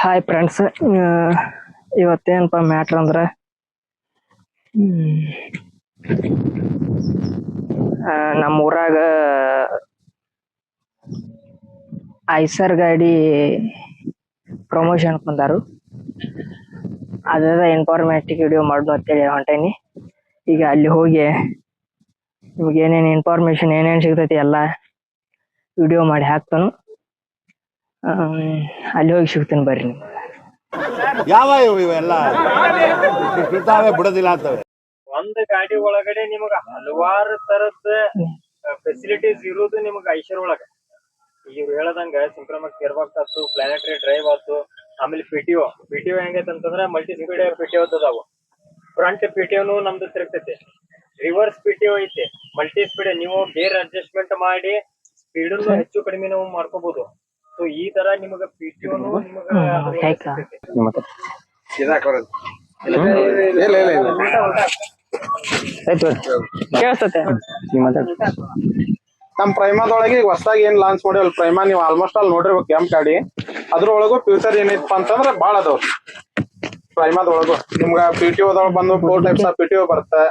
Hi friends, ಇವತ್ತೇನಪ್ಪ matter ಅಂದ್ರೆ ನಮ್ಮ ಊರಾಗ ಐಸರ್ ಗಾಡಿ ಪ್ರಮೋಷನ್ ಬಂದಾರು. ಅದ ಇನ್ಫಾರ್ಮೇಟಿವ್ ವಿಡಿಯೋ ಮಾಡೋದು ಅಂತೇಳಿ ಹೊಂಟೇನಿ. ಈಗ ಅಲ್ಲಿ ಹೋಗಿ ನಿಮ್ಗೆ ಏನೇನು ಇನ್ಫಾರ್ಮೇಶನ್ ಏನೇನು ಸಿಗ್ತೈತಿ ಎಲ್ಲ ವಿಡಿಯೋ ಮಾಡಿ ಹಾಕ್ತಾನು. ಅಲ್ಲಿ ಹೋಗಿ ಸಿಗ್ತೀನಿ ಬರ್ರಿ. ನೀವು ಯಾವ ಇವೆಲ್ಲ ಬಿಡೋದಿಲ್ಲ ಅಂತವೆ. ಒಂದ್ ಗಾಡಿ ಒಳಗಡೆ ನಿಮಗ ಹಲವಾರು ತರದ ಫೆಸಿಲಿಟೀಸ್ ಇರುವುದು ನಿಮಗ ಐಷರ್ ಒಳಗ. ಈಗ ಹೇಳದಂಗ ಸಿಂಕ್ರಮಕ್ ಗೇರ್ ಬಾಕ್ಸ್ ಆತು, ಪ್ಲಾನೆಟರಿ ಡ್ರೈವ್ ಆತು, ಆಮೇಲೆ ಪಿಟಿಒ ಹೆಂಗೈತೆ ಅಂತಂದ್ರೆ ಮಲ್ಟಿ ಸ್ಪೀಡ್ ಪಿಟಿಒ ಅದಾವು. ಫ್ರಂಟ್ ಪಿಟಿಒನು ನಮ್ದು ತಿರುಗ್ತೈತಿ, ರಿವರ್ಸ್ ಪಿಟಿಒ ಐತಿ, ಮಲ್ಟಿ ಸ್ಪೀಡ್. ನೀವು ಗೇರ್ ಅಡ್ಜಸ್ಟ್ಮೆಂಟ್ ಮಾಡಿ ಸ್ಪೀಡ್ ಹೆಚ್ಚು ಕಡಿಮೆ ನಾವು ಮಾಡ್ಕೋಬಹುದು. ಸೊ ಈ ತರ ನಿಮಗ ಪಿಟಿಒನು ಕೇಳಿಸ್ತತೆ. ನಮ್ ಪ್ರೈಮಾದೊಳಗೆ ಹೊಸದಾಗಿ ಏನ್ ಲಾಂಚ್ ಮಾಡಿವಲ್ ಪ್ರೈಮಾ, ನೀವು ಆಲ್ಮೋಸ್ಟ್ ಆಲ್ ನೋಡಿರ್ಬೇಕು ಕೆಂಪ್ ಗಾಡಿ. ಅದ್ರೊಳಗು ಫ್ಯೂಚರ್ ಏನೈತಪ್ಪ ಅಂತಂದ್ರೆ ಬಾಳ ಅದಾವ ಪ್ರೈಮಾದೊಳಗು. ನಿಮ್ಗ ಪಿಟಿಒದೊಳಗೆ ಬಂದು 4 ಟೈಪ್ಸ್ ಆಫ್ ಪಿಟಿಒ ಬರುತ್ತೆ.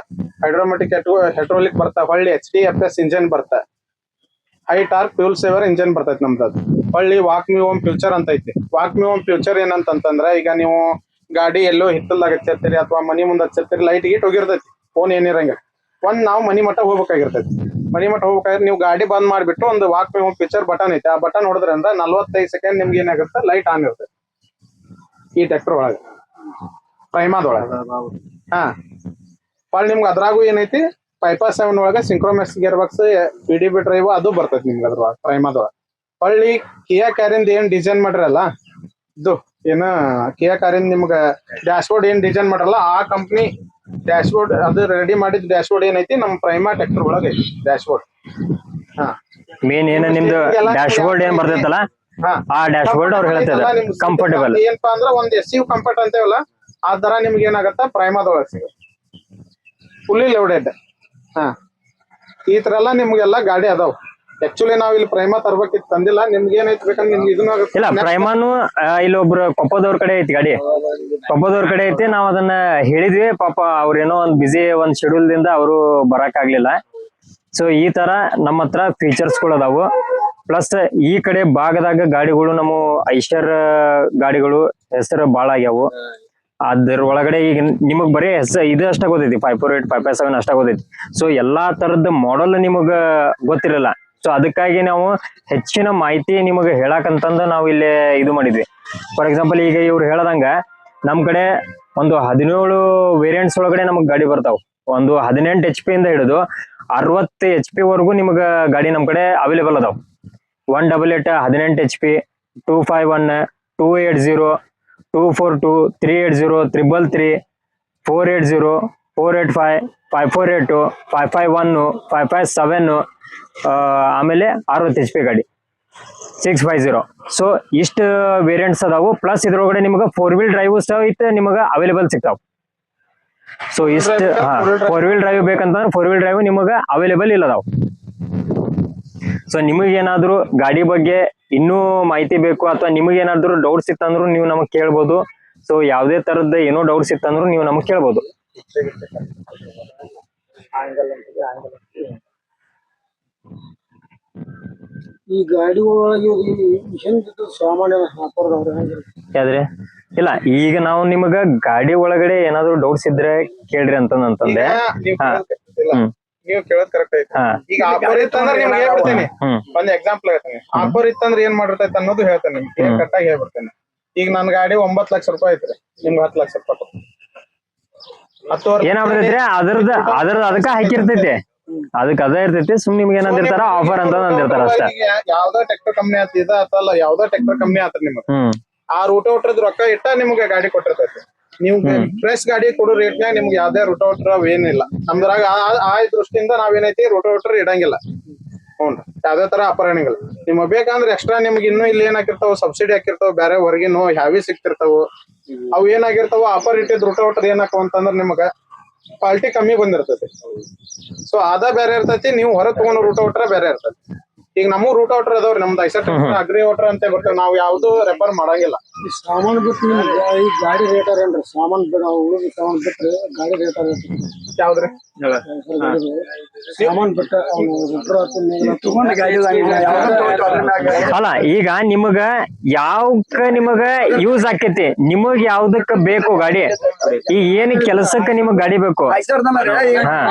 ಹೈಡ್ರೋಮೆಟಿಕ್ ಹೆಡ್ರೋಲಿಕ್ ಬರುತ್ತೆ, ಹೊಳ್ಳಿ HTFS ಇಂಜಿನ್ ಬರುತ್ತೆ, high torque fuel saver engine ಬರ್ತೈತಿ ನಮ್ದು. ಹೊಳ್ಳಿ ವಾಕ್ ಮಿ ಹೋಮ್ ಫ್ಯೂಚರ್ ಅಂತ ಐತಿ. ವಾಕ್ ಮಿ ಹೋಮ್ ಫ್ಯೂಚರ್ ಏನಂತಂದ್ರೆ, ಈಗ ನೀವು ಗಾಡಿ ಎಲ್ಲೋ ಹಿತ್ತಲ್ದಾಗ ಹಚ್ಚಿರ್ತೀರಿ ಅಥವಾ ಮನಿ ಮುಂದೆ ಹಚ್ಚಿರ್ತೀರಿ, ಲೈಟ್ ಗೀಟ್ ಹೋಗಿರ್ತೈತಿ, ಫೋನ್ ಏನಿರಂಗ ನಾವು ಮನಿ ಮಟ್ಟ ಹೋಗ್ಬೇಕಾಗಿರ್ತೈತಿ. ಮನಿ ಮಟ್ಟ ಹೋಗ್ಬೇಕಾದ್ರೆ ನೀವು ಗಾಡಿ ಬಂದ್ ಮಾಡಿಬಿಟ್ಟು ಒಂದು ವಾಕ್ ಮಿ ಹೋಮ್ ಫ್ಯೂಚರ್ ಬಟನ್ ಐತಿ, ಆ ಬಟನ್ ಹೊಡೆದ್ರೆ ಅಂದ್ರೆ 45 ಸೆಕೆಂಡ್ ನಿಮ್ಗೆ ಏನಾಗುತ್ತೆ, ಲೈಟ್ ಆನ್ ಇರ್ತೈತಿ ಈ ಟ್ರ್ಯಾಕ್ಟರ್ ಒಳಗೆ, ಪ್ರೈಮಾದೊಳಗೆ. ಹೊಳ್ಳಿ ನಿಮ್ಗೆ ಅದ್ರಾಗು ಏನೈತಿ, 5.7 ಒಳಗೆ ಸಿಂಕ್ರೋಮೆಕ್ಸ್ ಗೇರ್ ಬಾಕ್ಸ್, PDB ಡ್ರೈವ್ ಅದು ಬರ್ತೈತಿ ನಿಮ್ಗೆ ಅದ್ರೊಳಗೆ ಪ್ರೈಮಾದೊಳಗೆ. ಹೊಳ್ಳಿ ಕಿಯಾ ಕಾರಿಂದ ಏನ್ ಡಿಸೈನ್ ಮಾಡ್ರಲ್ಲ, ಇದು ಏನ ಕಿಯಾ ಕಾರಿಂದ ನಿಮ್ಗ ಡ್ಯಾಶ್ ಬೋರ್ಡ್ ಏನ್ ಡಿಸೈನ್ ಮಾಡ್ರಲ್ಲ, ಆ ಕಂಪ್ನಿ ಡ್ಯಾಶ್ ಬೋರ್ಡ್ ಅದು ರೆಡಿ ಮಾಡಿದ ಡ್ಯಾಶ್ ಬೋರ್ಡ್ ಏನೈತಿ ನಮ್ಮ ಪ್ರೈಮಾ ಟ್ರ್ಯಾಕ್ಟರ್ ಒಳಗೆ ಐತಿ ಡ್ಯಾಶ್ ಬೋರ್ಡ್. ಮೇನ್ ಏನ ನಿಮ್ದು ಡ್ಯಾಶ್ ಬೋರ್ಡ್ ಏನ್ ಬರ್ತೈತಲ್ಲ, ಆ ಡ್ಯಾಶ್ ಬೋರ್ಡ್ ಅವ್ರು ಹೇಳ್ತಾರೆ ಕಂಫರ್ಟಬಲ್. ಏನಪ್ಪಾ ಅಂದ್ರೆ ಒಂದ್ SU ಕಂಫರ್ಟ್ ಅಂತೇವಲ್ಲ, ಆ ತರ ನಿಮ್ಗೆ ಏನಾಗತ್ತ ಪ್ರೈಮಾದೊಳಗೆ ಸಿಗುತ್ತೆ, ಫುಲ್ಲಿ ಲೋಡೆಡ್. ಈ ತರ ಎಲ್ಲ ನಿಮ್ಗೆಲ್ಲಾ ಗಾಡಿ ಅದಾವ. ಆಕ್ಚುಲಿ ನಾವ್ ಇಲ್ಲಿ ಪ್ರೈಮಾ ತರ್ಬೇಕಿತ್ತು, ತಂದಿಲ್ಲ. ನಿಮ್ಗೆ ಏನೈತಿ ಬೇಕಂದ್ರೆ ನಿಮ್ಗೆ ಇದನ್ನ ಇಲ್ಲ, ಪ್ರೈಮಾನು ಇಲ್ಲಿ ಒಬ್ರು ಕೊಪ್ಪದವ್ರ ಕಡೆ ಐತಿ ಗಾಡಿ, ಕೊಪ್ಪದವ್ರ ಕಡೆ ಐತಿ. ನಾವ್ ಅದನ್ನ ಹೇಳಿದ್ವಿ, ಪಾಪ ಅವ್ರೇನೋ ಒಂದ್ ಬಿಸಿ ಒಂದ್ ಶೆಡ್ಯೂಲ್ ದಿಂದ ಅವರು ಬರಕ್ ಆಗ್ಲಿಲ್ಲ. ಸೊ ಈ ತರ ನಮ್ಮ ಹತ್ರ ಫೀಚರ್ಸ್ ಗಳು ಅದಾವು. ಪ್ಲಸ್ ಈ ಕಡೆ ಭಾಗದಾಗ ಗಾಡಿಗಳು ನಮ್ಮ ಐಷರ್ ಗಾಡಿಗಳು ಹೆಸರು ಬಾಳ ಆಗ್ಯಾವು. ಅದ್ರ ಒಳಗಡೆ ಈಗ ನಿಮಗ್ ಬರೀ ಇದು ಅಷ್ಟ ಗೊತ್ತೈತಿ, 548 557 ಅಷ್ಟ ಗೊತ್ತೈತಿ. ಸೊ ಎಲ್ಲಾ ತರದ ಮಾಡೆಲ್ ನಿಮಗ ಗೊತ್ತಿರಲ್ಲ. ಸೊ ಅದಕ್ಕಾಗಿ ನಾವು ಹೆಚ್ಚಿನ ಮಾಹಿತಿ ನಿಮಗೆ ಹೇಳಕಂತಂದ ನಾವು ಇಲ್ಲಿ ಇದು ಮಾಡಿದ್ವಿ. ಫಾರ್ ಎಕ್ಸಾಂಪಲ್, ಈಗ ಇವ್ರು ಹೇಳದಂಗ ನಮ್ ಕಡೆ ಒಂದು 17 ವೇರಿಯಂಟ್ಸ್ ಒಳಗಡೆ ನಮಗ್ ಗಾಡಿ ಬರ್ತಾವ. ಒಂದು 18 HP ಇಂದ ಹಿಡಿದು 60 HP ವರೆಗೂ ನಿಮಗ ಗಾಡಿ ನಮ್ ಕಡೆ ಅವೈಲೇಬಲ್ ಅದಾವ. 188 18 HP, 251 280 242 380 333 480 485 548 551 557, ಆಮೇಲೆ 60 HP ಗಾಡಿ 650. ಸೊ ಇಷ್ಟ ವೇರಿಯಂಟ್ಸ್ ಅದಾವು. ಪ್ಲಸ್ ಇದ್ರೊಳಗಡೆ ನಿಮ್ಗೆ 4 ವೀಲ್ ಡ್ರೈವ್ ಸಹಿತ ನಿಮಗ ಅವೈಲೇಬಲ್ ಸಿಗ್ತಾವ. ಸೊ ಇಷ್ಟ 4 ವೀಲ್ ಡ್ರೈವ್ ಬೇಕಂತಂದ್ರೆ 4 ವೀಲ್ ಡ್ರೈವ್ ನಿಮಗ ಅವೈಲೇಬಲ್ ಇಲ್ಲ ಅದಾವ. ಸೊ ನಿಮಗೇನಾದ್ರು ಗಾಡಿ ಬಗ್ಗೆ ಇನ್ನೂ ಮಾಹಿತಿ ಬೇಕು ಅಥವಾ ನಿಮಗೇನಾದ್ರು ಡೌಟ್ಸ್ ಇತ್ತಂದ್ರು ನೀವು ನಮಗ್ ಕೇಳ್ಬೋದು. ಸೊ ಯಾವ್ದೇ ತರದ್ ಏನೋ ಡೌಟ್ಸ್ ಇತ್ತಂದ್ರು ನೀವು ನಮಗ್ ಕೇಳ್ಬೋದು. ಈ ಗಾಡಿ ಒಳಗೆ ಸಾಮಾನ್ಯ ಯಾವ್ದ್ರಿ? ಇಲ್ಲ, ಈಗ ನಾವು ನಿಮಗ ಗಾಡಿ ಒಳಗಡೆ ಏನಾದ್ರು ಡೌಟ್ಸ್ ಇದ್ರೆ ಕೇಳ್ರಿ ಅಂತಂದೆ. ನೀವು ಕೇಳೋದ್ ಕರೆಕ್ಟ್ ಐತಿ. ಈಗ ಆಫರ್ ಇತ್ತಂದ್ರೆ ನಿಮ್ಗೆ ಹೇಳ್ಬಿಡ್ತೇನೆ, ಒಂದ್ ಎಕ್ಸಾಂಪಲ್ ಹೇಳ್ತೇನೆ. ಆಫರ್ ಇತ್ತಂದ್ರೆ ಏನ್ ಮಾಡಿರ್ತೈತೆ ಅನ್ನೋದು ಹೇಳ್ತೇನೆ ನಿಮ್ಗೆ, ಕರೆಕ್ಟಾಗಿ ಹೇಳ್ಬಿಡ್ತೇನೆ. ಈಗ ನನ್ ಗಾಡಿ 9 ಲಕ್ಷ ರೂಪಾಯಿ ಐತ್ರಿ, ನಿಮ್ಗೆ 10 ಲಕ್ಷ ರೂಪಾಯಿ ಏನಾಗ್ತೈತ್ರಿ, ಅದ್ರದ್ದು ಅದಕ್ಕ ಹಾಕಿರ್ತೈತಿ, ಅದಕ್ಕೆ ಅದೇ ಇರ್ತೈತಿ. ಸುಮ್ ನಿಮ್ಗೆ ಏನಂದಿರ್ತಾರ ಆಫರ್ ಅಂತ ಅಂದಿರ್ತಾರ ಅಷ್ಟ. ಯಾವ್ದೋ ಟ್ರ್ಯಾಕ್ಟರ್ ಕಂಪ್ನಿ ಆತ ಇದ ಆತಲ್ಲ, ಯಾವ್ದೋ ಟ್ರ್ಯಾಕ್ಟರ್ ಕಂಪ್ನಿ ಆತ ನಿಮ್ಗೆ ಆ ರೂಟೋಟ್ರದ ರೊಕ್ಕ ಇಟ್ಟ ನಿಮ್ಗೆ ಗಾಡಿ ಕೊಟ್ಟಿರ್ತೈತಿ. ನೀವು ಫ್ರೆಶ್ ಗಾಡಿ ಕೊಡೋ ರೇಟ್ನಾಗ ನಿಮ್ಗೆ ಯಾವ್ದೇ ರೂಟೋಟ್ರ ಏನಿಲ್ಲ ನಮ್ದ್ರಾಗ. ಆ ದೃಷ್ಟಿಯಿಂದ ನಾವೇನೈತಿ ರೂಟೋಟ್ರ ಇಡಂಗಿಲ್ಲ. ಯಾವ್ದೇ ತರ ಅಪಹರಣಗಳು ನಿಮ್ಗೆ ಬೇಕಂದ್ರೆ ಎಕ್ಸ್ಟ್ರಾ ನಿಮ್ಗೆ ಇನ್ನೂ ಇಲ್ಲಿ ಏನಾಗಿರ್ತಾವ, ಸಬ್ಸಿಡಿ ಹಾಕಿರ್ತಾವ, ಬೇರೆ ಹೊರಗಿನ ಹ್ಯಾವಿ ಸಿಕ್ತಿರ್ತಾವ. ಅವು ಏನಾಗಿರ್ತಾವ, ಆಫರ್ ಇಟ್ಟಿದ್ ರೂಟೋಟ್ರ ಏನಾಕವ ಅಂತಂದ್ರೆ ನಿಮ್ಗ ಕ್ವಾಲಿಟಿ ಕಮ್ಮಿ ಬಂದಿರ್ತೈತಿ. ಸೊ ಅದ ಬೇರೆ ಇರ್ತೈತಿ, ನೀವು ಹೊರ ತಗೊಂಡ್ ರೂಟೋಟ್ರ ಬೇರೆ ಇರ್ತೈತಿ. ಈಗ ನಮ್ಮ ರೂಟ್ ಔಟರ್ ಅದಾವ್ರಿ ನಮ್ದು ಐಸಟ್ ಅಗ್ರಿ ಔಟರ್ ಅಂತ ಬರ್ತೇವೆ ನಾವು ಯಾವ್ದು ರೆಫರ್ ಮಾಡಂಗಿಲ್ಲ. ಈ ಸಾಮಾನ್ ಬಿಟ್ಟು ನಿಮ್ಗೆ ಈ ಗಾಡಿ ರೇಟ್ ಏನ್ರಿ ಸಾಮಾನ್ ಉಳಿದ ಸಾಮಾನ್ ಬಿಟ್ರೆ ಗಾಡಿ ರೇಟ್ ಯಾವ್ದ್ರಿ ಸಾಮಾನ್ ಬಿಟ್ಟ ಅಲ್ಲ ಈಗ ನಿಮಗ ಯಾವ್ಕ ನಿಮಗ ಯೂಸ್ ಆಕೇತಿ, ನಿಮಗ್ ಯಾವ್ದಕ್ಕ ಬೇಕು ಗಾಡಿ, ಈಗ ಏನ್ ಕೆಲಸಕ್ಕ ನಿಮಗ್ ಗಾಡಿ ಬೇಕು,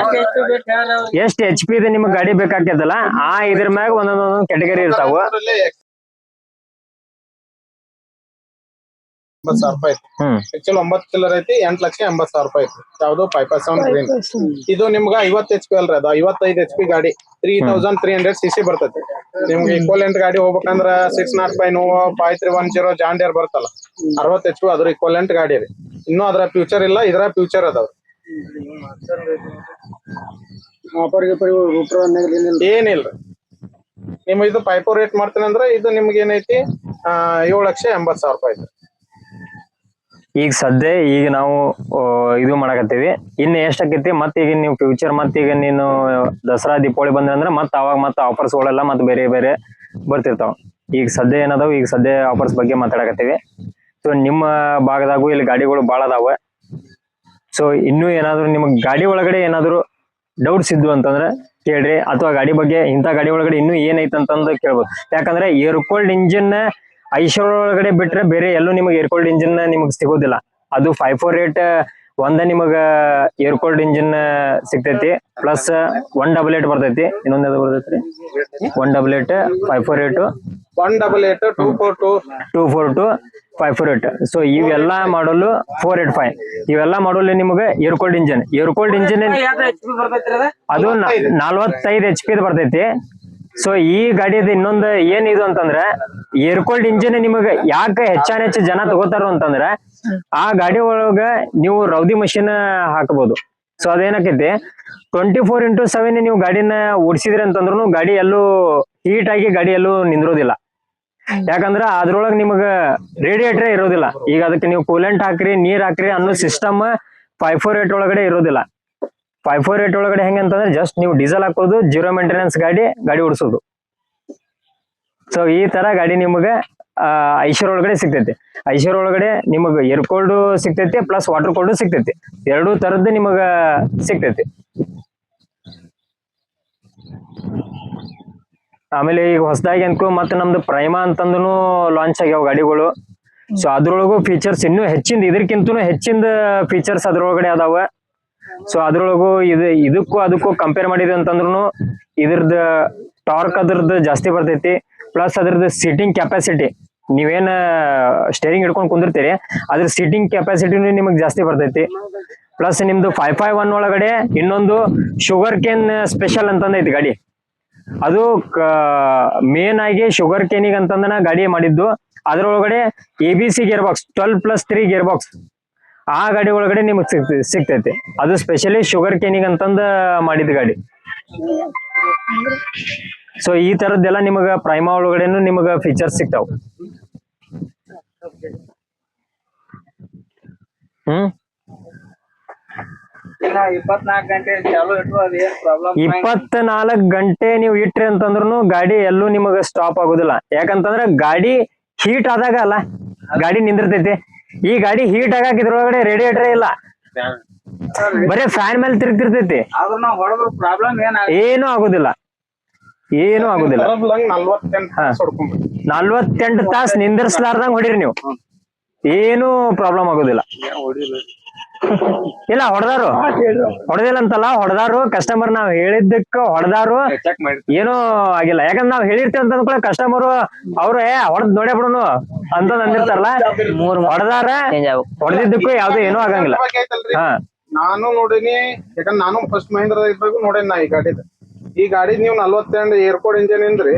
ಎಷ್ಟ್ HP ಇದೆ ನಿಮಗ್ ಗಾಡಿ ಬೇಕಾಗ್ತದಲ್ಲ ಆ ಇದ್ರ ಮ್ಯಾಗ ಒಂದೊಂದೊಂದ್ ಕ್ಯಾಟಗರಿ ಇರ್ತಾವ. 9,000 ರೂಪಾಯಿ ಆಕ್ಚುಲಿ 9 ಚಿಲ್ಲರ್ ಐತಿ 8,80,000 ರೂಪಾಯಿ ಐತಿ ಯಾವ್ದು 5% ಗ್ರೀನ್. ಇದು ನಿಮ್ಗ 50 HP ಅಲ್ರಿ, ಅದು 55 HP ಗಾಡಿ 3300 cc ಬರ್ತೈತಿ. ನಿಮ್ಗೆ ಈಕ್ವಲೆಂಟ್ ಗಾಡಿ ಹೋಗ್ಬೇಕಂದ್ರ 605 5310 ಜಾನ್ ಡೇರ್ ಬರ್ತಲ್ಲ 60 HP ಅದ್ರ ಈಕ್ವಲೆಂಟ್ ಗಾಡಿ ರೀ. ಇನ್ನೂ ಅದ್ರ ಫ್ಯೂಚರ್ ಇಲ್ಲ, ಇದ್ರ ಫ್ಯೂಚರ್ ಅದಾವ. ಏನಿಲ್ರಿ ನಿಮ್ ಇದು ಪೈಪೋ ರೇಟ್ ಮಾಡ್ತೀನಿ ಅಂದ್ರೆ ಇದು ನಿಮ್ಗೆ ಏನೈತಿ 7,80,000 ರೂಪಾಯಿ ಐತಿ. ಈಗ ಸದ್ಯ ಈಗ ನಾವು ಇದು ಮಾಡಕತ್ತೀವಿ, ಇನ್ನು ಎಷ್ಟಾಕೈತಿ ಮತ್ತೆ ಈಗ ನೀವು ಫ್ಯೂಚರ್ ಮತ್ತೆ ಈಗ ನೀನು ದಸರಾ ದೀಪಾವಳಿ ಬಂದ್ರೆ ಮತ್ತೆ ಅವಾಗ ಮತ್ತೆ ಆಫರ್ಸ್ಗಳೆಲ್ಲ ಮತ್ತೆ ಬೇರೆ ಬೇರೆ ಬರ್ತಿರ್ತಾವ. ಈಗ ಸದ್ಯ ಏನದಾವ, ಈಗ ಸದ್ಯ ಆಫರ್ಸ್ ಬಗ್ಗೆ ಮಾತಾಡಕತ್ತೀವಿ. ಸೊ ನಿಮ್ಮ ಭಾಗದಾಗೂ ಇಲ್ಲಿ ಗಾಡಿಗಳು ಭಾಳ ಅದಾವ. ಸೊ ಇನ್ನೂ ಏನಾದ್ರು ನಿಮಗ್ ಗಾಡಿ ಒಳಗಡೆ ಏನಾದ್ರು ಡೌಟ್ಸ್ ಇದ್ವು ಅಂತಂದ್ರೆ ಕೇಳ್ರಿ, ಅಥವಾ ಗಾಡಿ ಬಗ್ಗೆ ಇಂಥ ಗಾಡಿ ಒಳಗಡೆ ಇನ್ನೂ ಏನೈತೆ ಅಂತಂದು ಕೇಳ್ಬೋದು. ಯಾಕಂದ್ರೆ ಏರ್ ಕೂಲ್ಡ್ ಇಂಜಿನ್ ಐಷರ್ ಒಳಗಡೆ ಬಿಟ್ರೆ ಬೇರೆ ಎಲ್ಲೂ ನಿಮಗೆ ಏರ್ ಕೂಲ್ಡ್ ಇಂಜಿನ್ ನಿಮಗ್ ಸಿಗೋದಿಲ್ಲ. ಅದು 548 ಒಂದ ನಿಮಗ ಏರ್ ಕೂಲ್ಡ್ ಇಂಜಿನ್ ಸಿಗ್ತೈತಿ, ಪ್ಲಸ್ 188 ಬರ್ತೈತಿ. ಇನ್ನೊಂದ್ ಯಾವ್ದು ಬರ್ತೈತ್ರಿ 188 548 188 242 242 548. ಸೊ ಇವೆಲ್ಲಾ ಮಾಡಲು 485 ಇವೆಲ್ಲಾ ಮಾಡಲು ನಿಮಗೆ ಏರ್ ಕೂಲ್ಡ್ ಇಂಜಿನ್ ಅದು 45 HP ಬರ್ತೈತಿ. ಸೊ ಈ ಗಾಡಿದ ಇನ್ನೊಂದು ಏನಿದು ಅಂತಂದ್ರೆ ಏರ್ ಕೂಲ್ಡ್ ಇಂಜಿನ್ ನಿಮಗ ಯಾಕೆ ಹೆಚ್ಚು ಜನ ತಗೋತಾರ ಅಂತಂದ್ರೆ ಆ ಗಾಡಿ ಒಳಗ ನೀವು ರೌದಿ ಮಷಿನ್ ಹಾಕಬಹುದು. ಸೊ ಅದೇನಕೈತಿ 24x7 ನೀವು ಗಾಡಿನ ಓಡಿಸಿದ್ರಿ ಅಂತಂದ್ರು ಗಾಡಿ ಎಲ್ಲೂ ಹೀಟ್ ಆಗಿ ಗಾಡಿ ಎಲ್ಲೂ ನಿಂದ್ರೋದಿಲ್ಲ. ಯಾಕಂದ್ರ ಅದ್ರೊಳಗ ನಿಮಗ ರೇಡಿಯೇಟರ್ ಇರೋದಿಲ್ಲ. ಈಗ ಅದಕ್ಕೆ ನೀವು ಕೂಲೆಂಟ್ ಹಾಕ್ರಿ ನೀರ್ ಹಾಕ್ರಿ ಅನ್ನೋ ಸಿಸ್ಟಮ್ 548 ಒಳಗಡೆ ಇರೋದಿಲ್ಲ. 548 ಒಳಗಡೆ ಹೆಂಗಂತಂದ್ರೆ ಜಸ್ಟ್ ನೀವು ಡೀಸೆಲ್ ಹಾಕೋದು, 0 ಮೇಂಟೆನೆನ್ಸ್ ಗಾಡಿ ಓಡಿಸೋದು. ಸೊ ಈ ತರ ಗಾಡಿ ನಿಮಗೆ ಐಷರ್ ಒಳಗಡೆ ಸಿಗ್ತೈತಿ. ಐಷರ್ ಒಳಗಡೆ ನಿಮಗ ಏರ್ ಕೂಲ್ಡ್ ಸಿಗ್ತೈತಿ, ಪ್ಲಸ್ ವಾಟರ್ ಕೂಲ್ಡ್ ಸಿಗ್ತೈತಿ. ಎರಡೂ ತರದ್ದು ನಿಮಗ ಸಿಗ್ತೈತಿ. ಆಮೇಲೆ ಈಗ ಹೊಸದಾಗಿ ಅನ್ಕೋ ಮತ್ತೆ ನಮ್ದು ಪ್ರೈಮಾ ಅಂತಂದನು ಲಾಂಚ್ ಆಗ್ಯಾವ ಗಾಡಿಗಳು. ಸೊ ಅದ್ರೊಳಗು ಫೀಚರ್ಸ್ ಇನ್ನೂ ಹೆಚ್ಚಿಂದ ಇದಕ್ಕಿಂತನೂ ಹೆಚ್ಚಿಂದ ಫೀಚರ್ಸ್ ಅದ್ರೊಳಗಡೆ ಅದಾವ. ಸೊ ಅದ್ರೊಳಗು ಇದಕ್ಕೂ ಅದಕ್ಕೂ ಕಂಪೇರ್ ಮಾಡಿದ್ವಿ ಅಂತಂದ್ರು ಇದ್ರದ್ದು ಟಾರ್ಕ್ ಅದ್ರದ್ದು ಜಾಸ್ತಿ ಬರ್ತೈತಿ. ಪ್ಲಸ್ ಅದ್ರದ್ದು ಸೀಟಿಂಗ್ ಕೆಪಾಸಿಟಿ, ನೀವೇನ ಸ್ಟೇರಿಂಗ್ ಹಿಡ್ಕೊಂಡು ಕುಂದಿರ್ತೀರಿ ಅದ್ರ ಸೀಟಿಂಗ್ ಕೆಪಾಸಿಟಿನೂ ನಿಮಗ್ ಜಾಸ್ತಿ ಬರ್ತೈತಿ. ಪ್ಲಸ್ ನಿಮ್ದು 551 ಒಳಗಡೆ ಇನ್ನೊಂದು ಶುಗರ್ ಕೇನ್ ಸ್ಪೆಷಲ್ ಅಂತಂದೈತಿ ಗಾಡಿ. ಅದು ಮೇನ್ ಆಗಿ ಶುಗರ್ ಕೇನಿಗೆ ಅಂತಂದನ ಗಾಡಿ ಮಾಡಿದ್ದು. ಅದ್ರೊಳಗಡೆ ABC gear box 12+3 gear box ಆ ಗಾಡಿ ಒಳಗಡೆ ನಿಮಗ್ ಸಿಗ್ತೈತಿ. ಅದು ಸ್ಪೆಷಲಿ ಶುಗರ್ ಕೇನಿಗೆ ಅಂತಂದ ಮಾಡಿದ ಗಾಡಿ. ಸೊ ಈ ತರದ್ದೆಲ್ಲ ನಿಮಗ ಪ್ರೈಮಾ ಒಳಗಡೆನು ನಿಮಗ ಫೀಚರ್ಸ್ ಸಿಗ್ತಾವ. 24 ಗಂಟೆ ನೀವು ಇಟ್ರಿ ಅಂತಂದ್ರು ಗಾಡಿ ಎಲ್ಲೂ ನಿಮಗ ಸ್ಟಾಪ್ ಆಗುದಿಲ್ಲ. ಯಾಕಂತಂದ್ರ ಗಾಡಿ ಹೀಟ್ ಆದಾಗ ಅಲ್ಲ ಗಾಡಿ ನಿಂದಿರ್ತೈತಿ. ಈ ಗಾಡಿ ಹೀಟ್ ಆಗಾಕ ಇದ್ರೊಳಗಡೆ ರೇಡಿಯೇಟರ್ ಇಲ್ಲ, ಬರೇ ಫ್ಯಾನ್ ಮೇಲೆ ತಿರುಗ್ತಿರ್ತೈತಿ. ಏನು ಆಗುದಿಲ್ಲ, ಏನು ಆಗುದಿಲ್ಲ. 48 ತಾಸು ನಿಂದಿರ್ಸ್ಲಾರ್ದಂಗ್ ಹೊಡಿರಿ ನೀವು, ಏನು ಪ್ರಾಬ್ಲಮ್ ಆಗುದಿಲ್ಲ. ಇಲ್ಲ ಹೊಡೆದಿಲ್ಲ ಅಂತಲ್ಲ, ಹೊಡೆದಾರು ಕಸ್ಟಮರ್ ನಾವ್ ಹೇಳಿದ್ದಕ್ಕ ಹೊಡೆದಾರು ಏನೂ ಆಗಿಲ್ಲ. ಯಾಕಂದ್ರೆ ನಾವ್ ಹೇಳಿರ್ತೀವಿ ಅಂತ ಕೂಡ ಕಸ್ಟಮರ್ ಅವ್ರು ಹೊಡೆದ್ ನೋಡೇ ಬಿಡೋನು ಅಂತ ಅಂದಿರ್ತಾರಲ್ಲ, ಹೊಡೆದಾರ ಹೊಡೆದಿದ್ದಕ್ಕೂ ಯಾವ್ದು ಏನೂ ಆಗಂಗಿಲ್ಲ. ಹಾ ನಾನು ನೋಡಿನಿ, ಯಾಕಂದ್ರೆ ನಾನು ಫಸ್ಟ್ ಮಹೇಂದ್ರ ಇದ್ದಾಗ ನೋಡೇನಿ ನಾ ಈ ಗಾಡಿ ನೀವು 42 ಏರ್ ಕೂಲ್ಡ್ ಇಂಜಿನ್ ಇಂದ್ರಿ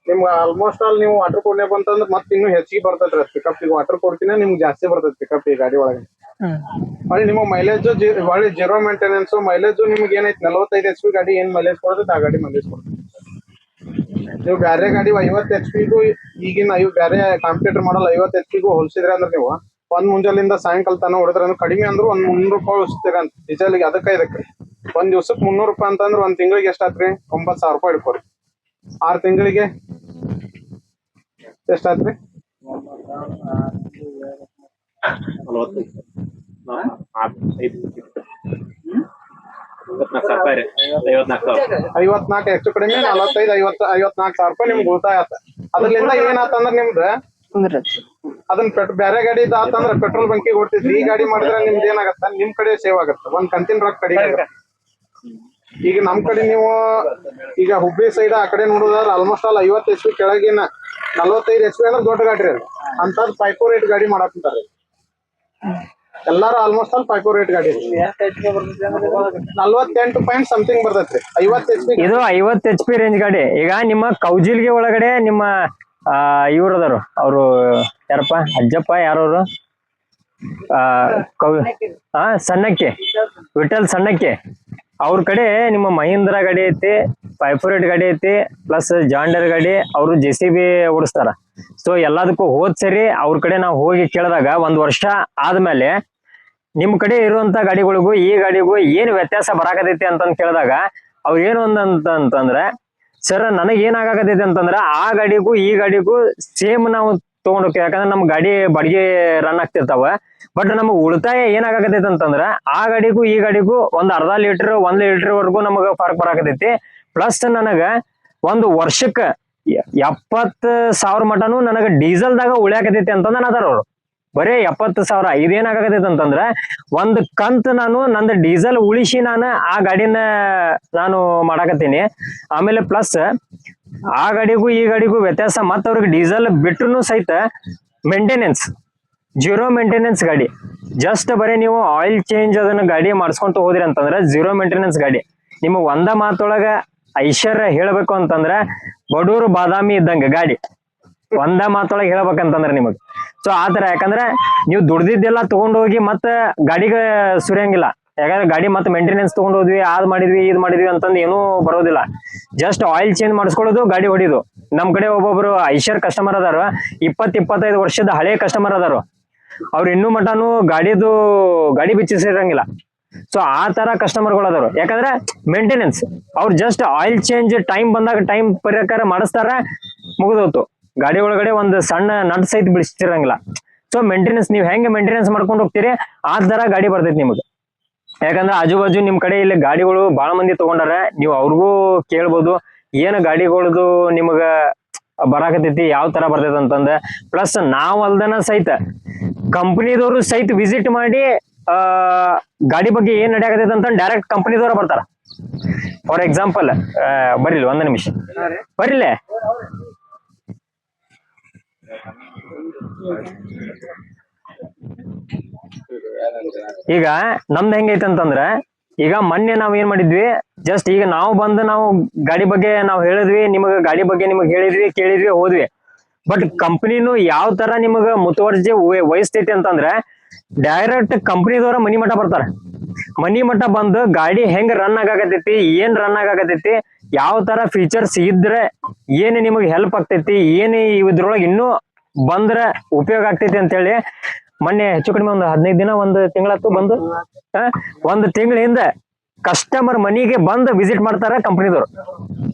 ನಿಮ್ಗೆ ಆಲ್ಮೋಸ್ಟ್ ಆಲ್ ನೀವು ವಾಟರ್ ಕೋಡ್ನೆ ಬಂತಂದ್ರೆ ಮತ್ತೆ ಇನ್ನೂ ಹೆಚ್ಚಿಗೆ ಬರ್ತೈತ್ರಿ ಪಿಕಪ್. ಈಗ ವಾಟರ್ ಕೋಡ್ಕಿನ ನಿಮ್ಗೆ ಜಾಸ್ತಿ ಬರ್ತೈತಿ ಪಿಕಪ್ ಈ ಗಾಡಿ ಒಳಗೆ. ಹೊಳ್ಳಿ ನಿಮ್ಮ ಮೈಲೇಜ್ ಹೊಳ್ಳಿ 0 ಮೇಂಟೆನೆನ್ಸ್ ಮೈಲೇಜ್ ನಿಮ್ಗೆ ಏನೈತಿ 45 HP ಗಾಡಿ ಏನ್ ಮೈಲೇಜ್ ಕೊಡ್ತೈತಿ ಆ ಗಾಡಿ ಮೈಲೇಜ್ ಕೊಡ್ತೈತಿ. ನೀವು ಬ್ಯಾರೆ ಗಾಡಿ 50 HP ಈಗಿನ ಬ್ಯಾರೆ ಕಾಂಪಿಟೇಟರ್ ಮಾಡಲ್ 50 HP ಹೋಲಿಸಿದ್ರೆ ಅಂದ್ರೆ ನೀವು ಒಂದ್ ಮುಂಜಾಲಿಂದ ಸಾಯಂಕಾಲ ತನ ಹೊಡೆದ್ರೆ ಕಡಿಮೆ ಅಂದ್ರೆ ಒಂದ್ 300 ರೂಪಾಯಿ ಉಳಿಸ್ತೀರ ಅಂತ ಡೀಸೆಲ್ಗೆ. ಇದಕ್ಕೆ ಒಂದ್ ದಿವ್ಸಕ್ಕೆ 300 ರೂಪಾಯಿ ಅಂತಂದ್ರೆ ಒಂದ್ ತಿಂಗಳಿಗೆ ಎಷ್ಟಾತ್ರಿ 9,000 ರೂಪಾಯಿ ಹಿಡ್ಕೊರಿ. 6 ತಿಂಗಳಿಗೆ ಎಷ್ಟಾತ್ರಿ? 54 ಹೆಚ್ಚು ಕಡಿಮೆ 45 54 ಸಾವಿರ ರೂಪಾಯಿ ನಿಮ್ಗೆ ಉಳಿತಾಯ ಆತ. ಅದ್ರಲಿಂದ ಏನಾತಂದ್ರ ನಿಮ್ದು ಅದನ್ನ ಬೇರೆ ಗಾಡಿ ಆತಂದ್ರ ಪೆಟ್ರೋಲ್ ಬಂಕಿಗೆ ಕೊಡ್ತಿದ್ರಿ. ಈ ಗಾಡಿ ಮಾಡಿದ್ರೆ ನಿಮ್ದು ಏನಾಗತ್ತ, ನಿಮ್ ಕಡೆ ಸೇವ್ ಆಗತ್ತ, ಒಂದ್ ಕಂತಿನ ರೊಕ್ಕ ಕಡಿಮೆ ಆಗತ್ತ. ಈಗ ನಮ್ ಕಡೆ ನೀವು ಈಗ ಹುಬ್ಳಿ ಸೈಡ್ ಆ ಕಡೆ ನೋಡೋದಾದ್ರೆ ಆಲ್ಮೋಸ್ಟ್ ಆಲ್ 50 HP ಕೆಳಗಿನ 45 HP ಅಂದ್ರೆ ದೊಡ್ಡ ಗಾಡಿ ರೀ. ಅಂತದ್ 548 ಗಾಡಿ ಮಾಡಾಕಂತಾರ್ರಿ ಎಲ್ಲಾರು. ಆಲ್ಮೋಸ್ಟ್ ಆಲ್ 548 ಗಾಡಿ 48 ಪಾಯಿಂಟ್ ಸಮಥಿಂಗ್ ಬರ್ತೈತ್ರಿ. 50 HP ಇದು 50 HP ರೇಂಜ್ ಗಾಡಿ. ಈಗ ನಿಮ್ಮ ಕೌಜಿಲ್ಗೆ ಒಳಗಡೆ ನಿಮ್ಮ ಇವ್ರು ಅದಾರು, ಅವರು ಯಾರಪ್ಪ, ಅಜ್ಜಪ್ಪ ಯಾರವ್ರು, ಸಣ್ಣಕ್ಕೆ, ವಿಠಲ್ ಸಣ್ಣಕ್ಕೆ, ಅವ್ರ ಕಡೆ ನಿಮ್ಮ ಮಹೀಂದ್ರ ಗಾಡಿ ಐತಿ, 548 ಗಾಡಿ ಐತಿ, ಪ್ಲಸ್ ಜಾಂಡರ್ ಗಾಡಿ. ಅವರು JCB ಓಡಿಸ್ತಾರ. ಸೊ ಎಲ್ಲದಕ್ಕೂ ಹೋದ್ ಸರಿ ಅವ್ರ ಕಡೆ ನಾವು ಹೋಗಿ ಕೇಳಿದಾಗ 1 ವರ್ಷ ಆದ್ಮೇಲೆ ನಿಮ್ ಕಡೆ ಇರುವಂತ ಗಾಡಿಗಳಿಗೂ ಈ ಗಾಡಿಗೂ ಏನ್ ವ್ಯತ್ಯಾಸ ಬರಾಕತೈತಿ ಅಂತಂದ್ ಕೇಳಿದಾಗ ಅವ್ರು ಏನು ಅಂತಂದ್ರೆ, ಸರ್ ನನಗ್ ಏನ್ ಆಗಾಕತೈತಿ ಅಂತಂದ್ರ ಆ ಗಾಡಿಗೂ ಈ ಗಾಡಿಗೂ ಸೇಮ್ ನಾವು ತಗೊಂಡ್ ಹೋಗ್ತೀವಿ. ಯಾಕಂದ್ರೆ ನಮ್ ಗಾಡಿ ಬಾಡಿಗೆ ರನ್ ಆಗ್ತಿರ್ತಾವ. ಬಟ್ ನಮಗ್ ಉಳಿತಾಯ ಏನಾಗತೈತಿ ಅಂತಂದ್ರ ಆ ಗಾಡಿಗೂ ಈ ಗಾಡಿಗೂ ಒಂದ್ ಅರ್ಧ ಲೀಟರ್ 1 ಲೀಟರ್ ವರ್ಗು ನಮಗ ಫರ್ಕ್ ಬರಾಕತೈತಿ. ಪ್ಲಸ್ ನನಗ 1 ವರ್ಷಕ್ಕ 70,000 ಮಟನು ನನಗ ಡೀಸೆಲ್ದಾಗ ಉಳಿಯಾಕತೈತಿ ಅಂತಂದ ಅದಾರ ಅವ್ರು. ಬರೇ 70,000. ಇದೇನಾಗತೈತಿ ಅಂತಂದ್ರ ಒಂದ್ ಕಂತ್ ನಾನು ನಂದು ಡೀಸೆಲ್ ಉಳಿಸಿ ನಾನು ಆ ಗಾಡಿನ ನಾನು ಮಾಡಾಕತ್ತೀನಿ. ಆಮೇಲೆ ಪ್ಲಸ್ ಆ ಗಾಡಿಗೂ ಈ ಗಾಡಿಗೂ ವ್ಯತ್ಯಾಸ, ಮತ್ತ ಅವ್ರಿಗೆ ಡೀಸೆಲ್ ಬಿಟ್ರು ಸಹಿತ ಮೇಂಟೆನೆನ್ಸ್ 0 ಮೇಂಟೆನೆನ್ಸ್ ಗಾಡಿ. ಜಸ್ಟ್ ಬರೀ ನೀವು ಆಯಿಲ್ ಚೇಂಜ್ ಅದನ್ನ ಗಾಡಿ ಮಾಡಿಸ್ಕೊಂತ ಹೋದ್ರಿ ಅಂತಂದ್ರ 0 ಮೇಂಟೆನೆನ್ಸ್ ಗಾಡಿ. ನಿಮಗ್ ಒಂದ ಮಾತೊಳಗ ಐಶ್ವರ್ಯ ಹೇಳ್ಬೇಕು ಅಂತಂದ್ರ ಬಡೂರು ಬಾದಾಮಿ ಇದ್ದಂಗ ಗಾಡಿ. ಒಂದ ಮಾತೊಳಗೆ ಹೇಳ್ಬೇಕಂತಂದ್ರ ನಿಮಗ್. ಸೊ ಆತರ, ಯಾಕಂದ್ರ ನೀವು ದುಡ್ದಿದ್ದೆಲ್ಲ ತಗೊಂಡ್ ಹೋಗಿ ಮತ್ತ ಗಾಡಿಗೆ ಸುರಿಯಂಗಿಲ್ಲ. ಯಾಕಂದ್ರೆ ಗಾಡಿ ಮತ್ತೆ ಮೇಂಟೆನೆನ್ಸ್ ತಗೊಂಡ್ ಹೋದ್ವಿ, ಅದ್ ಮಾಡಿದ್ವಿ ಇದ್ ಮಾಡಿದ್ವಿ ಅಂತಂದ್ ಏನೂ ಬರೋದಿಲ್ಲ. ಜಸ್ಟ್ ಆಯಿಲ್ ಚೇಂಜ್ ಮಾಡಿಸ್ಕೊಳ್ಳೋದು, ಗಾಡಿ ಹೊಡಿದು. ನಮ್ ಕಡೆ ಒಬ್ಬೊಬ್ರು ಐಶ್ವರ್ ಕಸ್ಟಮರ್ ಅದಾರ, 20-25 ವರ್ಷದ ಹಳೆ ಕಸ್ಟಮರ್ ಅದಾರು. ಅವ್ರು ಇನ್ನೂ ಮಟಾನು ಗಾಡಿ ಬಿಚ್ಚಿಸಿರಂಗಿಲ್ಲ. ಸೊ ಆ ತರ ಕಸ್ಟಮರ್ಗಳು ಅದಾರು. ಯಾಕಂದ್ರೆ ಮೇಂಟೆನೆನ್ಸ್ ಅವ್ರು ಜಸ್ಟ್ ಆಯಿಲ್ ಚೇಂಜ್ ಟೈಮ್ ಬಂದಾಗ ಟೈಮ್ ಪ್ರಕಾರ ಮಾಡಿಸ್ತಾರ, ಮುಗಿದೋತು. ಗಾಡಿ ಒಳಗಡೆ ಒಂದು ಸಣ್ಣ ನಟ್ ಸಹಿತ ಬಿಡಿಸ್ತಿರಂಗಿಲ್ಲ. ಸೊ ಮೇಂಟೆನೆನ್ಸ್ ನೀವು ಹೆಂಗೆ ಮೇಂಟೆನೆನ್ಸ್ ಮಾಡ್ಕೊಂಡು ಹೋಗ್ತೀರಿ ಆ ತರ ಗಾಡಿ ಬರ್ತೈತಿ ನಿಮ್ಗೆ. ಯಾಕಂದ್ರೆ ಆಜು ಬಾಜು ನಿಮ್ ಕಡೆ ಇಲ್ಲಿ ಗಾಡಿಗಳು ಬಹಳ ಮಂದಿ ತಗೊಂಡಾರ. ನೀವು ಅವ್ರಿಗೂ ಕೇಳ್ಬೋದು ಏನ್ ಗಾಡಿಗಳದು ನಿಮಗ ಬರಾಕತೈತಿ, ಯಾವ ತರ ಬರ್ತೈತಿ ಅಂತಂದ. ಪ್ಲಸ್ ನಾವ್ ಅಲ್ದನ ಸಹಿತ ಕಂಪನಿದವರು ಸಹಿತ ವಿಸಿಟ್ ಮಾಡಿ ಗಾಡಿ ಬಗ್ಗೆ ಏನ್ ನಡೆಯಾಕತೈತಿ ಅಂತ ಡೈರೆಕ್ಟ್ ಕಂಪನಿದವ್ರ ಬರ್ತಾರ. ಫಾರ್ ಎಕ್ಸಾಂಪಲ್ ಬರಿಲ್ಲ, 1 ನಿಮಿಷ ಬರಿಲ್ಲೇ. ಈಗ ನಮ್ದು ಹೆಂಗೈತೆ ಅಂತಂದ್ರ, ಈಗ ಮೊನ್ನೆ ನಾವ್ ಏನ್ ಮಾಡಿದ್ವಿ, ಜಸ್ಟ್ ಈಗ ನಾವು ಬಂದು ನಾವು ಗಾಡಿ ಬಗ್ಗೆ ನಾವು ಹೇಳಿದ್ವಿ, ನಿಮಗ ಗಾಡಿ ಬಗ್ಗೆ ನಿಮಗ್ ಹೇಳಿದ್ವಿ, ಕೇಳಿದ್ವಿ, ಹೋದ್ವಿ. ಬಟ್ ಕಂಪನಿನು ಯಾವ ತರ ನಿಮಗ ಮುತುವರ್ಜಿ ವಹಿಸ್ತೈತಿ ಅಂತಂದ್ರೆ ಡೈರೆಕ್ಟ್ ಕಂಪನಿದವರ ಮನಿ ಮಠ ಬರ್ತಾರ. ಮನಿ ಮಠ ಬಂದು ಗಾಡಿ ಹೆಂಗ್ ರನ್ ಆಗಾಕತೈತಿ, ಏನ್ ರನ್ ಆಗಾಕತೈತಿ, ಯಾವ ತರ ಫೀಚರ್ಸ್ ಇದ್ರೆ ಏನ್ ನಿಮಗ್ ಹೆಲ್ಪ್ ಆಗ್ತೈತಿ, ಏನ್ ಇದ್ರೊಳಗೆ ಇನ್ನೂ ಬಂದ್ರೆ ಉಪಯೋಗ ಆಗ್ತೈತಿ ಅಂತ ಹೇಳಿ ಮೊನ್ನೆ ಹೆಚ್ಚು ಕಡಿಮೆ ಒಂದು 15 ದಿನ 1 ತಿಂಗಳತ್ತು ಬಂದು 1 ತಿಂಗಳ ಹಿಂದೆ ಕಸ್ಟಮರ್ ಮನಿಗೆ ಬಂದು ವಿಸಿಟ್ ಮಾಡ್ತಾರ ಕಂಪನಿದವ್ರು.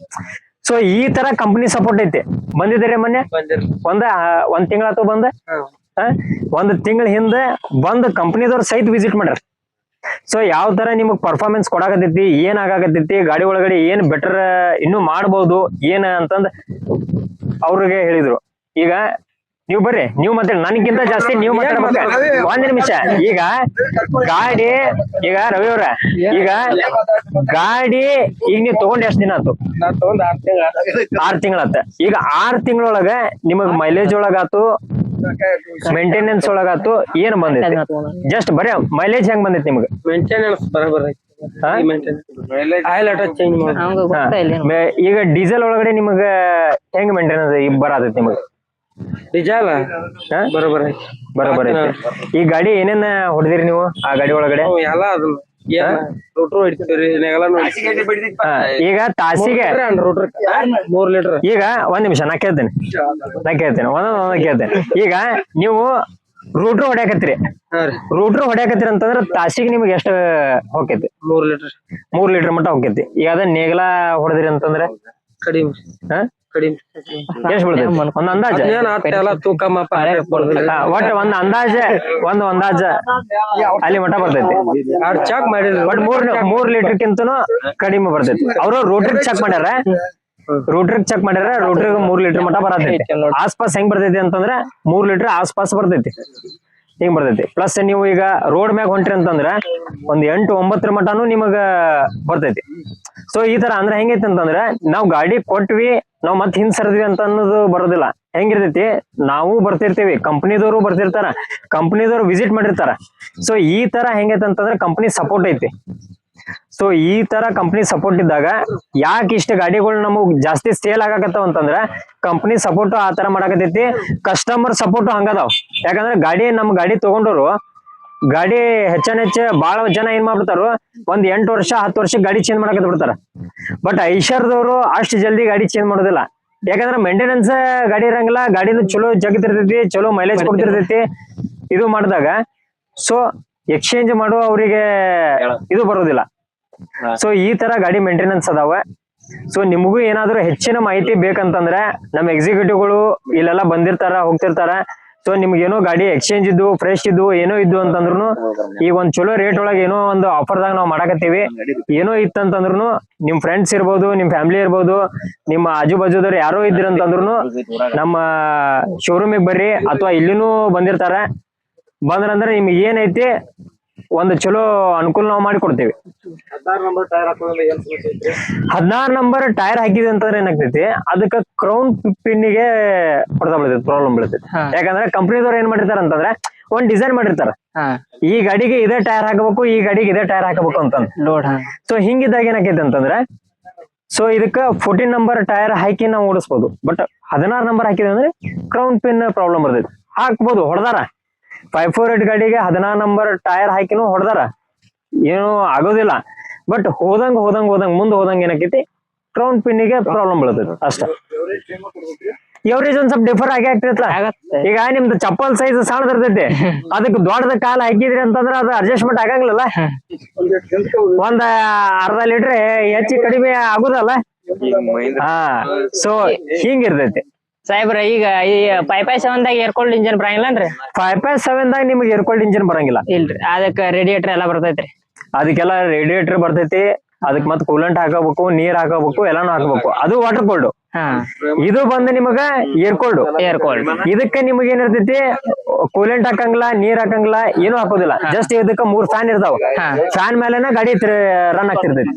ಸೊ ಈ ತರ ಕಂಪನಿ ಸಪೋರ್ಟ್ ಐತಿ. ಬಂದಿದ್ದಾರೆ ಮೊನ್ನೆ ಒಂದ್ ತಿಂಗಳತ್ತು ಬಂದ 1 ತಿಂಗಳ ಹಿಂದೆ ಬಂದು ಕಂಪನಿದವ್ರು ಸಹಿತ ವಿಸಿಟ್ ಮಾಡ್ಯಾರ. ಸೊ ಯಾವ ತರ ನಿಮಗ್ ಪರ್ಫಾರ್ಮೆನ್ಸ್ ಕೊಡಾಕತೈತಿ, ಏನ್ ಆಗಾಕತೈತಿ, ಗಾಡಿ ಒಳಗಡೆ ಏನ್ ಬೆಟರ್ ಇನ್ನೂ ಮಾಡ್ಬೋದು ಏನ್ ಅಂತಂದ್ ಅವ್ರಿಗೆ ಹೇಳಿದ್ರು. ಈಗ ನೀವು ಬರ್ರಿ, ನೀವು ಮಾತಾಡಿ, ನನಗಿಂತ ಜಾಸ್ತಿ ನೀವು ಮಾತಾಡ್ಬೇಕು. 1 ನಿಮಿಷ. ಈಗ ಗಾಡಿ, ಈಗ ರವಿ ಅವ್ರ, ಈಗ ಗಾಡಿ ಈಗ ನೀವು ತಗೊಂಡ್ ಎಷ್ಟ್ ದಿನ ಆಯ್ತು? 6 ತಿಂಗಳಾತ. ಈಗ 6 ತಿಂಗಳೊಳಗ ನಿಮಗ್ ಮೈಲೇಜ್ ಒಳಗಾತು, ಮೇಂಟೆನೆನ್ಸ್ ಒಳಗಾತು, ಏನ್ ಬಂದೈತಿ? ಜಸ್ಟ್ ಬರೀ ಮೈಲೇಜ್ ಹೆಂಗ್ ಬಂದೈತಿ ನಿಮ್ಗೆ? ಮೇಂಟೆನೆನ್ಸ್ ಬರಬರ ಈಗ ಡೀಸೆಲ್ ಒಳಗಡೆ ನಿಮಗ ಹೆಂಗ್ ಮೇಂಟೆನೆನ್ಸ್ ಬರತೈತಿ ನಿಮಗ? ಡೀಸೆಲ್ ಬರಬರ ಐತಿ. ಈ ಗಾಡಿ ಏನೇನ್ ಹೊಡೆದಿರಿ ನೀವು ಆ ಗಾಡಿ ಒಳಗಡೆ? ಎಲ್ಲ ಅದು ರೋಟ್ರು ಹೊಡಿತೀರಿ, ಈಗ ತಾಸಿಗೆ 3 ಲೀಟರ್. ಈಗ 1 ನಿಮಿಷ ನಾ ಕೇಳ್ತೇನೆ ಒಂದೊಂದ್ ಕೇಳ್ತೇನೆ. ಈಗ ನೀವು ರೂಟ್ರು ಹೊಡ್ಯಾಕತ್ತೀರಿ, ಅಂತಂದ್ರ ತಾಸಿಗೆ ನಿಮ್ಗೆ ಎಷ್ಟು ಹೋಗ್ತೈತಿ? 3 ಲೀಟರ್. 3 ಲೀಟರ್ ಮಟ್ಟ ಹೋಗ್ತೈತಿ. ಈಗ ಅದ ನೇಗಲ ಹೊಡೆದಿರಿ ಅಂತಂದ್ರೆ ಕಡಿಮೆ ಹಾ ಕಡಿಮೆ ಎಷ್ಟ್ ಬೀಳ್ತೈತಿ ಒಂದ್ ಅಂದಾಜ ಏನ್ ಎಲ್ಲ ತೂಕ ಮಾಪ ಒಟ್ಟ ಒಂದ್ ಅಂದಾಜ ಅಲ್ಲಿ ಮಠ ಬರ್ತೈತಿ ಚೆಕ್ ಮಾಡಿದ್ರು ಬಟ್ 3 ಲೀಟರ್ಕಿಂತನೂ ಕಡಿಮೆ ಬರ್ತೈತಿ ಅವ್ರು ರೋಟ್ರಿಗೆ ಚೆಕ್ ಮಾಡ್ಯಾರ ರೋಟ್ರಿಗೆ 3 ಲೀಟರ್ ಮಠ ಬರತೈತಿ ಆಸ್ಪಾಸ್ ಹೆಂಗ್ ಬರ್ತೈತಿ ಅಂತಂದ್ರ 3 ಲೀಟರ್ ಆಸ್ಪಾಸ್ ಬರ್ತೈತಿ ಹಿಂಗ್ ಬರ್ತೈತಿ ಪ್ಲಸ್ ನೀವು ಈಗ ರೋಡ್ ಮ್ಯಾಗ ಹೊಂಟ್ರಿ ಅಂತಂದ್ರ ಒಂದ್ 8-9 ಮಟನು ನಿಮಗ ಬರ್ತೈತಿ ಸೊ ಈ ತರ ಅಂದ್ರ ಹೆಂಗೈತಿ ಅಂತಂದ್ರ ನಾವ್ ಗಾಡಿ ಕೊಟ್ವಿ ನಾವ್ ಮತ್ ಹಿಂದ್ ಸರ್ದ್ವಿ ಅಂತ ಅನ್ನೋದು ಬರೋದಿಲ್ಲ ಹೆಂಗಿರ್ತೈತಿ ನಾವು ಬರ್ತಿರ್ತೀವಿ ಕಂಪನಿದವರು ಬರ್ತಿರ್ತಾರ ಕಂಪನಿದವ್ರು ವಿಸಿಟ್ ಮಾಡಿರ್ತಾರ ಸೊ ಈ ತರ ಹೆಂಗೈತಿ ಅಂತಂದ್ರ ಕಂಪನಿ ಸಪೋರ್ಟ್ ಐತಿ ಸೊ ಈ ತರ ಕಂಪನಿ ಸಪೋರ್ಟ್ ಇದ್ದಾಗ ಯಾಕೆ ಇಷ್ಟ ಗಾಡಿಗಳು ನಮಗ್ ಜಾಸ್ತಿ ಸೇಲ್ ಆಗಾಕತ್ತಾವ ಅಂತಂದ್ರ ಕಂಪನಿ ಸಪೋರ್ಟ್ ಆ ತರ ಮಾಡಾಕತೈತಿ ಕಸ್ಟಮರ್ ಸಪೋರ್ಟ್ ಹಂಗದಾವ್ ಯಾಕಂದ್ರ ನಮ್ ಗಾಡಿ ತಗೊಂಡವ್ರು ಗಾಡಿ ಹೆಚ್ಚ ಬಾಳ ಜನ ಏನ್ ಮಾಡ್ಬಿಡ್ತಾರು ಒಂದ್ 8 ವರ್ಷ 10 ವರ್ಷ ಗಾಡಿ ಚೇಂಜ್ ಮಾಡಕತ್ ಬಿಡ್ತಾರ ಬಟ್ ಐಷರ್ದವ್ರು ಅಷ್ಟು ಜಲ್ದಿ ಗಾಡಿ ಚೇಂಜ್ ಮಾಡೋದಿಲ್ಲ ಯಾಕಂದ್ರ ಮೇಂಟೆನೆನ್ಸ್ ಗಾಡಿ ಇರಂಗಿಲ್ಲ ಗಾಡಿನೂ ಚಲೋ ಜಗತ್ತಿರ್ತೈತಿ ಚಲೋ ಮೈಲೇಜ್ ಕೊಡ್ತಿರ್ತೈತಿ ಇದು ಮಾಡಿದಾಗ ಸೊ ಎಕ್ಸ್ಚೇಂಜ್ ಮಾಡುವ ಅವರಿಗೆ ಇದು ಬರೋದಿಲ್ಲ ಸೊ ಈ ತರ ಗಾಡಿ ಮೇಂಟೆನೆನ್ಸ್ ಅದಾವ ಸೊ ನಿಮಗೂ ಏನಾದ್ರು ಹೆಚ್ಚಿನ ಮಾಹಿತಿ ಬೇಕಂತಂದ್ರೆ ನಮ್ಮ ಎಕ್ಸಿಕ್ಯೂಟಿವ್ಗಳು ಇಲ್ಲೆಲ್ಲ ಬಂದಿರ್ತಾರ ಹೋಗ್ತಿರ್ತಾರ ಸೊ ನಿಮ್ಗೆ ಏನೋ ಗಾಡಿ ಎಕ್ಸ್ಚೇಂಜ್ ಇದ್ದು ಫ್ರೆಶ್ ಇದ್ದು ಏನೋ ಇದ್ದು ಅಂತಂದ್ರು ಈಗ ಒಂದ್ ಚಲೋ ರೇಟ್ ಒಳಗೆ ಏನೋ ಒಂದು ಆಫರ್ ದಾಗ ನಾವು ಮಾಡಾಕತ್ತೀವಿ ಏನೋ ಇತ್ತಂತಂದ್ರು ನಿಮ್ ಫ್ರೆಂಡ್ಸ್ ಇರ್ಬೋದು ನಿಮ್ ಫ್ಯಾಮಿಲಿ ಇರ್ಬೋದು ನಿಮ್ಮ ಆಜು ಬಾಜುದವ್ರು ಯಾರೋ ಇದ್ರಂತಂದ್ರು ನಮ್ಮ ಶೋರೂಮಿಗೆ ಬರ್ರಿ ಅಥವಾ ಇಲ್ಲಿನೂ ಬಂದಿರ್ತಾರ ಬಂದ್ರಂದ್ರೆ ನಿಮ್ಗೆ ಏನೈತಿ ಒಂದು ಚಲೋ ಅನುಕೂಲ ನಾವು ಮಾಡಿ ಕೊಡ್ತೇವಿ 16 ನಂಬರ್ ಟೈರ್ ಹಾಕಿದ್ವಿ ಅಂತಂದ್ರೆ ಏನಾಗ್ತೈತಿ ಅದಕ್ಕ ಕ್ರೌನ್ ಪಿನ್ನಿಗೆ ಹೊಡೆದ ಬೀಳ್ತೈತಿ ಪ್ರಾಬ್ಲಮ್ ಬೀಳ್ತೈತಿ ಯಾಕಂದ್ರೆ ಕಂಪನಿದವ್ರು ಏನ್ ಮಾಡಿರ್ತಾರ ಅಂತಂದ್ರೆ ಒಂದ್ ಡಿಸೈನ್ ಮಾಡಿರ್ತಾರ ಈ ಗಾಡಿಗೆ ಇದೇ ಟೈರ್ ಹಾಕಬೇಕು ಈ ಗಾಡಿಗೆ ಇದೇ ಟೈರ್ ಹಾಕಬೇಕು ಅಂತ ಸೊ ಹಿಂಗಿದ್ದಾಗ ಏನಾಕೈತಿ ಅಂತಂದ್ರೆ ಸೊ ಇದಕ್ಕ 14 ನಂಬರ್ ಟೈರ್ ಹಾಕಿ ನಾವು ಓಡಿಸ್ಬೋದು ಬಟ್ 16 ನಂಬರ್ ಹಾಕಿದ್ವಿ ಅಂದ್ರೆ ಕ್ರೌನ್ ಪಿನ್ ಪ್ರಾಬ್ಲಮ್ ಬರ್ತೈತಿ ಹಾಕ್ಬೋದು ಹೊಡೆದಾರ 548 ಗಾಡಿಗೆ 16 ನಂಬರ್ ಟೈರ್ ಹಾಕಿನೂ ಹೊಡೆದಾರ ಏನು ಆಗೋದಿಲ್ಲ ಬಟ್ ಮುಂದೆ ಹೋದಂಗ ಏನಾಕೈತಿ ಕ್ರೌನ್ ಪಿನ್ನಿಗೆ ಪ್ರಾಬ್ಲಮ್ ಬೀಳ್ತೈತಿ ಅಷ್ಟ ಎವರೇಜ್ ಒಂದ್ ಸ್ವಲ್ಪ ಡಿಫರ್ ಆಗಿ ಆಗ್ತೈತಲ್ಲ ಈಗ ನಿಮ್ದು ಚಪ್ಪಲ್ ಸೈಜ್ ಸಣ್ಣದಿರ್ತೈತಿ ಅದಕ್ಕೆ ದೊಡ್ಡದ ಕಾಲ ಹಾಕಿದ್ರಿ ಅಂತಂದ್ರ ಅದು ಅಡ್ಜಸ್ಟ್ಮೆಂಟ್ ಆಗಂಗಿಲ್ಲ ಒಂದ್ ಅರ್ಧ ಲೀಟರ್ ಹೆಚ್ಚು ಕಡಿಮೆ ಆಗುದಲ್ಲ ಹಾ ಸೊ ಹಿಂಗಿರ್ತೈತಿ ಸಾಹೇಬ್ರ ಈಗ ಈ 5.7 ದಾಗ ಏರ್ಕೋಲ್ಡ್ ಇಂಜಿನ್ ಬರಂಗಿಲ್ಲನ್ರಿ 5.7 ದಾಗ ನಿಮ್ಗೆ ಏರ್ಕೋಲ್ಡ್ ಇಂಜಿನ್ ಬರಂಗಿಲ್ಲ ಇಲ್ರಿ ಅದಕ್ಕ ರೇಡಿಯೇಟರ್ ಎಲ್ಲಾ ಬರ್ತೈತ್ರಿ ಅದಕ್ಕೆಲ್ಲ ರೇಡಿಯೇಟರ್ ಬರ್ತೈತಿ ಅದಕ್ ಮತ್ ಕೂಲೆಂಟ್ ಹಾಕಬೇಕು ನೀರ್ ಹಾಕಬೇಕು ಎಲ್ಲಾನು ಹಾಕಬೇಕು ಅದು ವಾಟರ್ ಕೋಲ್ಡ್ ಇದು ಬಂದು ನಿಮಗ ಏರ್ಕೋಲ್ಡ್ ಇದಕ್ಕೆ ನಿಮಗ ಏನಿರ್ತೈತಿ ಕೂಲೆಂಟ್ ಹಾಕಂಗಿಲ್ಲ ನೀರ್ ಹಾಕಂಗಿಲ್ಲ ಏನು ಹಾಕೋದಿಲ್ಲ ಜಸ್ಟ್ ಇದಕ್ಕ 3 ಫ್ಯಾನ್ ಇರ್ತಾವ ಫ್ಯಾನ್ ಮೇಲೆನ ಗಾಡಿ ರನ್ ಆಗ್ತಿರ್ತೈತಿ